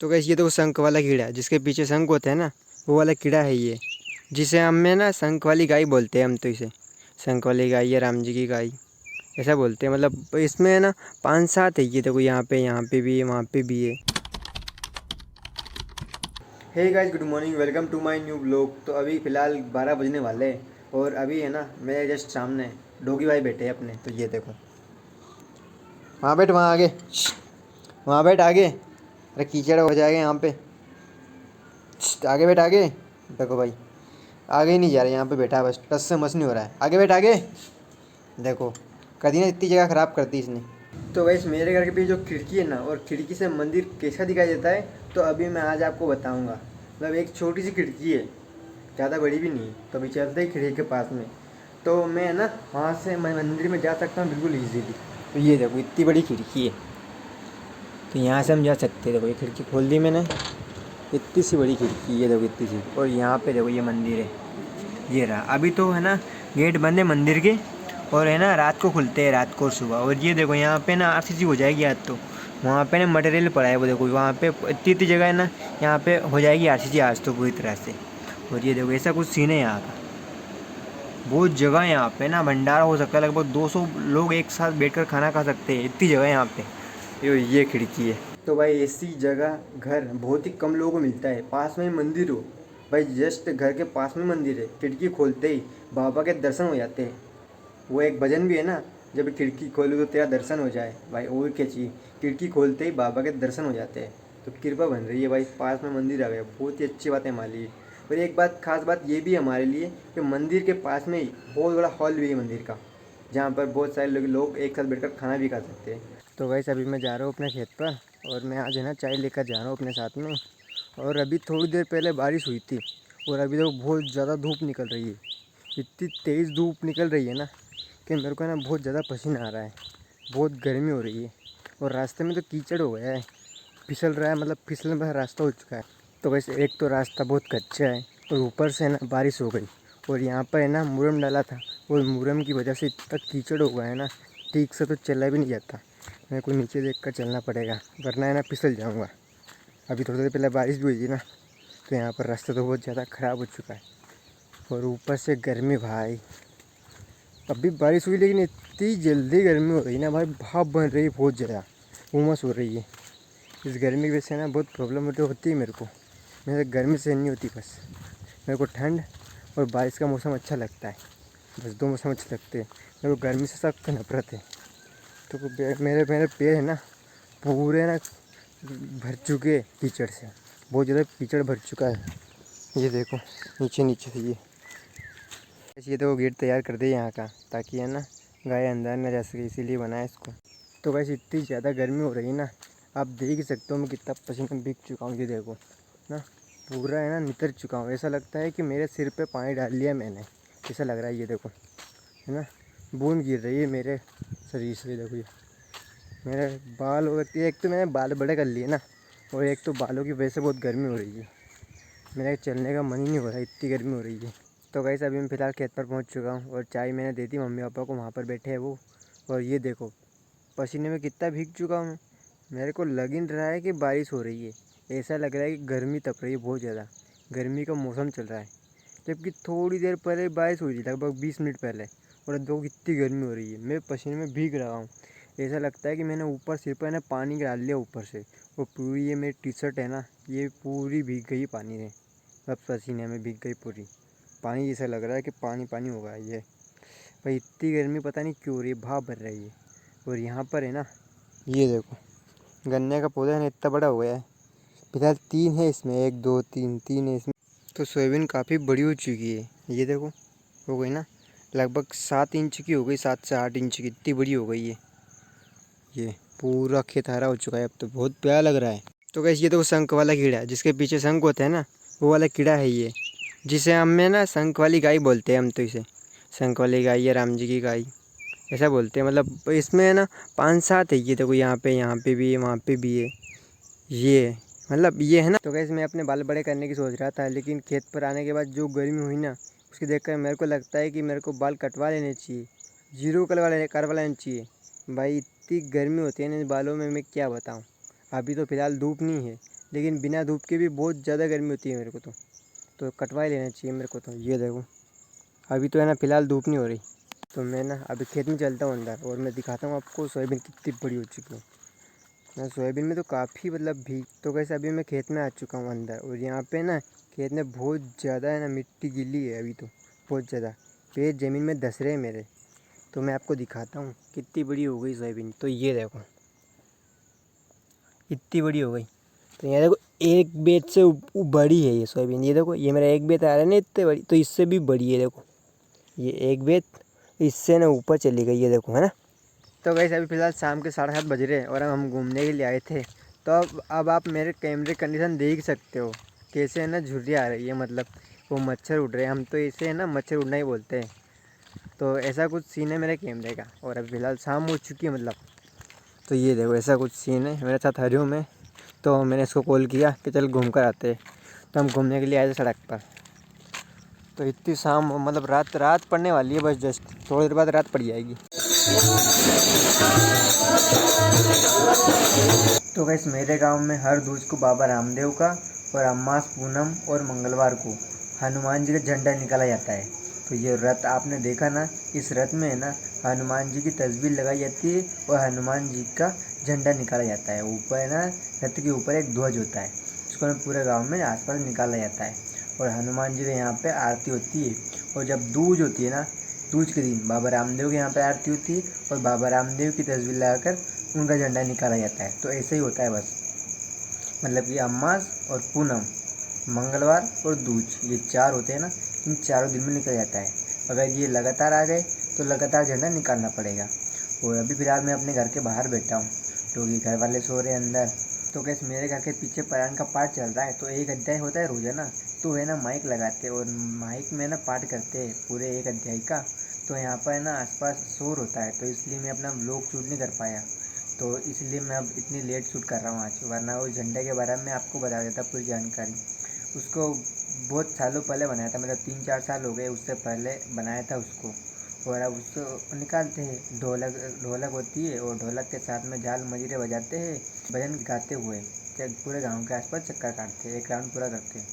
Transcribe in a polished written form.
तो गैस ये तो शंख वाला कीड़ा है, जिसके पीछे शंख होता है ना, वो वाला कीड़ा है ये, जिसे हम में ना शंख वाली गाय बोलते हैं। हम तो इसे शंख वाली गाय या राम जी की गाय ऐसा बोलते हैं। मतलब इसमें है ना 5-7 है। ये देखो यहाँ पे भी है, वहाँ पे भी है। Hey guys, good morning, welcome to my new blog. तो अभी फ़िलहाल 12 बजने वाले हैं और अभी है ना मेरे जस्ट सामने डोगी भाई बैठे हैं अपने। तो ये देखो, वहाँ बैठ, वहाँ आगे, वहाँ बैठ आगे। अरे कीचड़ हो जाएगा यहाँ पे। आगे बैठ आगे। देखो भाई, आगे ही नहीं जा रहा, यहाँ पे बैठा है बस, टस से मस नहीं हो रहा है। आगे बैठ आगे। देखो, कदी ना इतनी जगह ख़राब कर दी इसने। तो वैसे मेरे घर के पीछे जो खिड़की है ना, और खिड़की से मंदिर कैसा दिखाई देता है, तो अभी मैं आज आपको बताऊंगा। मतलब एक छोटी सी खिड़की है, ज़्यादा बड़ी भी नहीं है। तो अभी चलते ही खिड़की के पास में, तो मैं ना वहाँ से मैं मंदिर में जा सकता हूँ बिल्कुल ईजीली। तो ये देखो, इतनी बड़ी खिड़की है, तो यहाँ से हम जा सकते हैं। देखो ये खिड़की खोल दी मैंने, इतनी सी बड़ी खिड़की, ये देखो इतनी सी। और यहाँ पे देखो ये मंदिर है, ये रहा। अभी तो है ना गेट बंद है मंदिर के, और है ना रात को खुलते हैं, रात को सुबह। और ये देखो यहाँ पे ना आरसीसी हो जाएगी आज तो। वहाँ पे ना मटेरियल पड़ा है, वो देखो वहाँ पे इतनी जगह है ना, यहाँ पे हो जाएगी आरसीसी आज तो पूरी तरह से। और ये देखो ऐसा कुछ सीन है यहाँ का, बहुत जगह है यहाँ पे ना, भंडारा हो सकता है, लगभग 200 लोग एक साथ बैठकर खाना खा सकते हैं, इतनी जगह है यहाँ पे। ये खिड़की है। तो भाई ऐसी जगह घर बहुत ही कम लोगों को मिलता है। पास में ही मंदिर हो भाई, जस्ट घर के पास में मंदिर है, खिड़की खोलते ही बाबा के दर्शन हो जाते हैं। वो एक भजन भी है ना, जब खिड़की खोलूँ तो तेरा दर्शन हो जाए। भाई और क्या चाहिए, खिड़की खोलते ही बाबा के दर्शन हो जाते हैं। तो कृपा बन रही है भाई, पास में मंदिर आ गया, बहुत ही अच्छी बात है हमारे लिए। और एक बात, खास बात ये भी है हमारे लिए कि मंदिर के पास में ही बहुत बड़ा हॉल भी है मंदिर का, जहाँ पर बहुत सारे लोग एक साथ बैठकर खाना भी खा सकते हैं। तो वैसे अभी मैं जा रहा हूँ अपने खेत पर, और मैं आज है ना चाय लेकर जा रहा हूँ अपने साथ में। और अभी थोड़ी देर पहले बारिश हुई थी, और अभी तो बहुत ज़्यादा धूप निकल रही है। इतनी तेज़ धूप निकल रही है ना कि मेरे को ना बहुत ज़्यादा पसीना आ रहा है, बहुत गर्मी हो रही है। और रास्ते में तो कीचड़ हो गया है, फिसल रहा है, मतलब फिसलने पर रास्ता हो चुका है। तो वैसे एक तो रास्ता बहुत कच्चा है, और ऊपर से ना बारिश हो गई, और यहाँ पर है ना मुरम डाला था, और मुरम की वजह से इतना कीचड़ हो गया है ना, ठीक से तो चला भी नहीं जाता। मेरे को नीचे देख कर चलना पड़ेगा, वरना है ना फिसल जाऊँगा। अभी थोड़ी देर पहले बारिश भी हुई थी ना, तो यहाँ पर रास्ता तो बहुत ज़्यादा ख़राब हो चुका है। और ऊपर से गर्मी भाई, अभी बारिश हुई लेकिन इतनी जल्दी गर्मी हो रही है ना भाई, भाप बन रही है बहुत ज़्यादा, उमस हो रही है। इस गर्मी की वजह से ना बहुत प्रॉब्लम होती है मेरे को। मेरे गर्मी से नहीं होती, बस मेरे को ठंड और बारिश का मौसम अच्छा लगता है, बस 2 मौसम अच्छे लगते हैं। मेरे को गर्मी से सख्त नफरत है। तो मेरे मेरे पैर है ना पूरे ना भर चुके कीचड़ से, बहुत ज़्यादा कीचड़ भर चुका है। ये देखो नीचे नीचे से ये तो गेट तैयार कर दे यहाँ का, ताकि है ना गाय अंदर न जा सके, इसीलिए बनाया इसको। तो वैसे इतनी ज़्यादा गर्मी हो रही है ना, आप देख ही सकते हो मैं कितना पसीना भीग चुका हूँ। ये देखो ना, पूरा है ना नितर चुका हूँ, ऐसा लगता है कि मेरे सिर पे पानी डाल लिया मैंने, ऐसा लग रहा है। ये देखो है ना, बूंद गिर रही है मेरे शरीर से। देखो ये मेरे बाल हो रखती है, एक तो मैंने बाल बड़े कर लिए ना, और एक तो बालों की वजह से बहुत गर्मी हो रही है, मेरा चलने का मन ही नहीं हो रहा, इतनी गर्मी हो रही है। तो गाइस अभी मैं फ़िलहाल खेत पर पहुंच चुका हूं, और चाय मैंने दे दी मम्मी पापा को, वहां पर बैठे हैं वो। और ये देखो पसीने में कितना भीग चुका हूं। मेरे को लग ही नहीं रहा है कि बारिश हो रही है, ऐसा लग रहा है कि गर्मी तप रही है बहुत ज़्यादा, गर्मी का मौसम चल रहा है। जबकि थोड़ी देर पहले बारिश हुई थी, लगभग 20 मिनट पहले, और अब देखो कितनी गर्मी हो रही है, मैं पसीने में भीग रहा हूँ। ऐसा लगता है कि मैंने ऊपर सिर पर ना पानी डाल लिया ऊपर से, वो पूरी ये मेरी टी शर्ट है ना, ये पूरी भीग गई पानी में, अब पसीने में भीग गई पूरी। पानी जैसा लग रहा है कि पानी पानी होगा ये भाई। इतनी गर्मी पता नहीं क्यों हो रही है, भाप भर रही है। और यहाँ पर है ना, ये देखो गन्ने का पौधा है ना, इतना बड़ा हो गया है। फिलहाल 3 है इसमें, 1 2 3 3 है इसमें। तो सोयाबीन काफ़ी बड़ी हो चुकी है, ये देखो हो गई ना, लगभग 7 इंच की हो गई, 7 से 8 इंच की, इतनी बड़ी हो गई है। ये पूरा खेत हरा हो चुका है, अब तो बहुत प्यारा लग रहा है। तो कैसे, ये तो शंख वाला कीड़ा है, जिसके पीछे शंख होता है ना, वो वाला कीड़ा है ये, जिसे हम में ना शंख वाली गाय बोलते हैं। हम तो इसे शंख वाली गाय या राम जी की गाय ऐसा बोलते हैं। मतलब इसमें है ना 5-7 है। ये देखो यहाँ पे भी है, वहाँ पे भी है। ये मतलब ये है ना। तो कैसे मैं अपने बाल बड़े करने की सोच रहा था, लेकिन खेत पर आने के बाद जो गर्मी हुई ना, उसकी देखकर मेरे को लगता है कि मेरे को बाल कटवा लेने चाहिए, जीरो करवा लेना चाहिए। भाई इतनी गर्मी होती है ना इन बालों में, मैं क्या बताऊँ। अभी तो फ़िलहाल धूप नहीं है, लेकिन बिना धूप के भी बहुत ज़्यादा गर्मी होती है मेरे को तो कटवा ही लेना चाहिए मेरे को। तो ये देखो अभी तो है ना फ़िलहाल धूप नहीं हो रही, तो मैं ना अभी खेत में चलता हूँ अंदर और मैं दिखाता हूँ आपको सोयाबीन कितनी बड़ी हो चुकी है। मैं सोयाबीन में तो काफ़ी मतलब भी तो कैसे अभी मैं खेत में आ चुका हूँ अंदर, और यहाँ पे ना खेत में बहुत ज़्यादा है ना मिट्टी गीली है अभी तो, बहुत ज़्यादा पेड़ ज़मीन में धस रहे हैं मेरे। तो मैं आपको दिखाता हूँ कितनी बड़ी हो गई सोयाबीन। तो ये देखो इतनी बड़ी हो गई। तो ये देखो एक बेत से बड़ी है ये सोयाबीन। ये देखो ये मेरा एक बेत आ रहा है ना इतने बड़ी, तो इससे भी बड़ी है। देखो ये एक बेत इससे ना ऊपर चली गई, ये देखो है ना। तो वैसे अभी फ़िलहाल शाम के 7:30 बज रहे हैं और हम घूमने के लिए आए थे। तो अब आप मेरे कैमरे कंडीशन देख सकते हो कैसे है ना झुर्रियाँ आ रही है, मतलब वो मच्छर उड़ रहे हैं। हम तो इसे है ना मच्छर उड़ना ही बोलते हैं। तो ऐसा कुछ सीन है मेरे कैमरे का। और अभी फ़िलहाल शाम हो चुकी है मतलब। तो ये देखो ऐसा कुछ सीन है मेरे साथ हरिओम है। तो मैंने इसको कॉल किया कि चल घूम कर आते हैं। तो हम घूमने के लिए आए थे सड़क पर। तो इतनी शाम मतलब रात पड़ने वाली है, बस जस्ट थोड़ी देर बाद रात पड़ जाएगी। तो गैस मेरे गांव में हर दूज को बाबा रामदेव का और अमास पूनम और मंगलवार को हनुमान जी का झंडा निकाला जाता है। तो ये रथ आपने देखा ना, इस रथ में है ना हनुमान जी की तस्वीर लगाई जाती है और हनुमान जी का झंडा निकाला जाता है। ऊपर है ना रथ के ऊपर एक ध्वज होता है, इसको पूरे गांव में आसपास निकाला जाता है। और हनुमान जी के यहाँ पे आरती होती है। और जब दूज होती है ना, दूज के दिन बाबा रामदेव के यहाँ पे आरती होती है और बाबा रामदेव की तस्वीर लगाकर उनका झंडा निकाला जाता है। तो ऐसे ही होता है बस, मतलब कि अमास और पूनम, मंगलवार और दूज, ये 4 होते हैं ना, इन चारों दिन में निकल जाता है। अगर ये लगातार आ गए तो लगातार झंडा निकालना पड़ेगा। और अभी फ़िलहाल मैं अपने घर के बाहर बैठा हूँ क्योंकि घर वाले सो रहे हैं अंदर। तो कैसे मेरे घर के पीछे पुराण का पाठ चल रहा है। तो एक अध्याय होता है रोजाना, तो है ना माइक लगाते हैं और माइक में ना पाठ करते हैं पूरे एक अध्याय का। तो यहाँ पर है ना आसपास शोर होता है, तो इसलिए मैं अपना व्लॉग शूट नहीं कर पाया। तो इसलिए मैं अब इतनी लेट शूट कर रहा हूँ आज, वरना उस झंडे के बारे में आपको बता देता पूरी जानकारी। उसको बहुत सालों पहले बनाया था, मतलब 3-4 साल हो गए उससे पहले बनाया था उसको। और अब उसको निकालते हैं, ढोलक ढोलक होती है और ढोलक के साथ में झाल मजीरे बजाते हैं, भजन गाते हुए पूरे गांव के आसपास चक्कर काटते हैं, एक राउंड पूरा करते हैं।